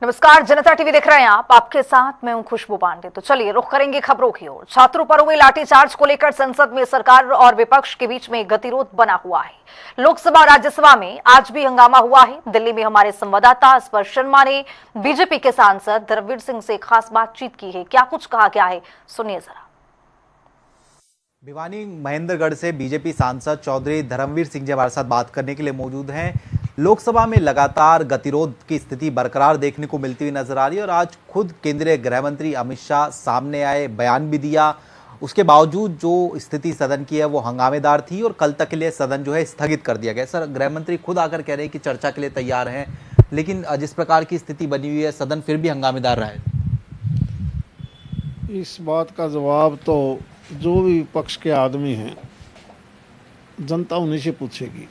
नमस्कार, जनता टीवी देख रहे हैं आप। आपके साथ मैं हूं खुशबू पांडे। तो चलिए रुख करेंगे खबरों की ओर। छात्रों पर हुए लाठीचार्ज को लेकर संसद में सरकार और विपक्ष के बीच में गतिरोध बना हुआ है। लोकसभा और राज्यसभा में आज भी हंगामा हुआ है। दिल्ली में हमारे संवाददाता स्पर्श शर्मा ने बीजेपी के सांसद धर्मवीर सिंह से खास बातचीत की है। क्या कुछ कहा गया है, सुनिए जरा। भिवानी महेंद्रगढ़ से बीजेपी सांसद चौधरी धर्मवीर सिंह जी हमारे साथ बात करने के लिए मौजूद हैं। लोकसभा में लगातार गतिरोध की स्थिति बरकरार देखने को मिलती हुई नजर आ रही है और आज खुद केंद्रीय गृह मंत्री अमित शाह सामने आए, बयान भी दिया। उसके बावजूद जो स्थिति सदन की है वो हंगामेदार थी और कल तक के लिए सदन जो है स्थगित कर दिया गया। सर, गृह मंत्री खुद आकर कह रहे हैं कि चर्चा के लिए तैयार हैं, लेकिन जिस प्रकार की स्थिति बनी हुई है सदन फिर भी हंगामेदार रहा है। इस बात का जवाब तो जो भी विपक्ष के आदमी हैं जनता उन्हीं से पूछेगी।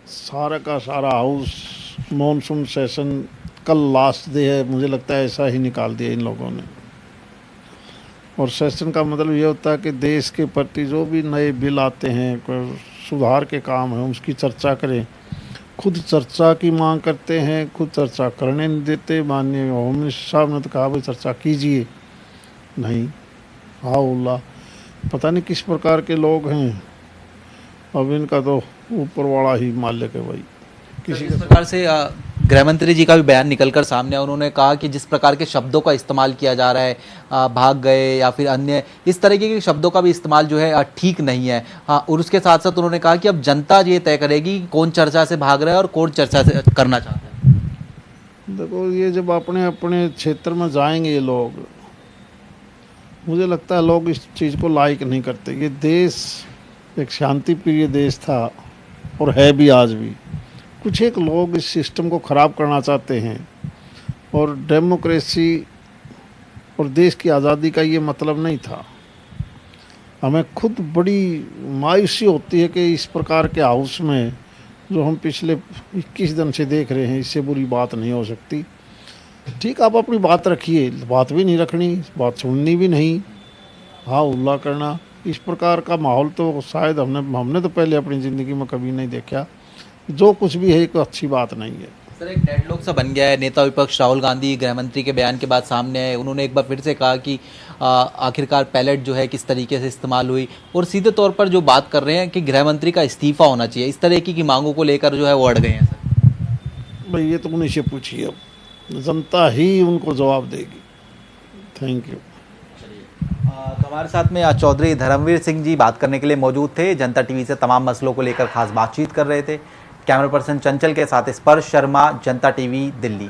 सारा का सारा हाउस मॉनसून सेशन कल लास्ट डे है, मुझे लगता है ऐसा ही निकाल दिया इन लोगों ने। और सेशन का मतलब ये होता है कि देश के प्रति जो भी नए बिल आते हैं, कोई सुधार के काम है, उसकी चर्चा करें। खुद चर्चा की मांग करते हैं, खुद चर्चा करने नहीं देते। माननीय होम मिनिस्टर साहब ने तो कहा भाई चर्चा कीजिए, नहीं। हाँ उल्ला, पता नहीं किस प्रकार के लोग हैं। अब इनका तो ऊपर वाला ही मालिक है भाई। किसी प्रकार से गृह मंत्री जी का भी बयान निकलकर सामने आया। उन्होंने कहा कि जिस प्रकार के शब्दों का इस्तेमाल किया जा रहा है, भाग गए या फिर अन्य इस तरीके के शब्दों का भी इस्तेमाल जो है ठीक नहीं है। हाँ, और उसके साथ साथ उन्होंने कहा कि अब जनता ये तय करेगी कौन चर्चा से भाग रहा है और कौन चर्चा से करना चाहता है। देखो, ये जब अपने अपने क्षेत्र में जाएंगे ये लोग, मुझे लगता है लोग इस चीज़ को लाइक नहीं करते। ये देश एक शांति प्रिय देश था और है भी आज भी। कुछ एक लोग इस सिस्टम को ख़राब करना चाहते हैं और डेमोक्रेसी और देश की आज़ादी का ये मतलब नहीं था। हमें खुद बड़ी मायूसी होती है कि इस प्रकार के हाउस में जो हम पिछले 21 दिन से देख रहे हैं, इससे बुरी बात नहीं हो सकती। ठीक, आप अपनी बात रखिए, बात भी नहीं रखनी, बात सुननी भी नहीं, हाँ उल्ला करना। इस प्रकार का माहौल तो शायद हमने तो पहले अपनी ज़िंदगी में कभी नहीं देखा। जो कुछ भी है एक अच्छी बात नहीं है। सर, एक डेडलॉक सा बन गया है। नेता विपक्ष राहुल गांधी गृह मंत्री के बयान के बाद सामने आए। उन्होंने एक बार फिर से कहा कि आखिरकार पैलेट जो है किस तरीके से इस्तेमाल हुई और सीधे तौर पर जो बात कर रहे हैं कि गृह मंत्री का इस्तीफा होना चाहिए। इस तरह की मांगों को लेकर जो है वो अड़ गए हैं। सर भाई ये तो उन्हीं से पूछिए, अब जनता ही उनको जवाब देगी। Thank you. तो हमारे साथ में चौधरी धर्मवीर सिंह जी बात करने के लिए मौजूद थे। जनता टीवी से तमाम मसलों को लेकर खास बातचीत कर रहे थे। कैमरा पर्सन चंचल के साथ स्पर्श शर्मा, जनता टीवी, दिल्ली।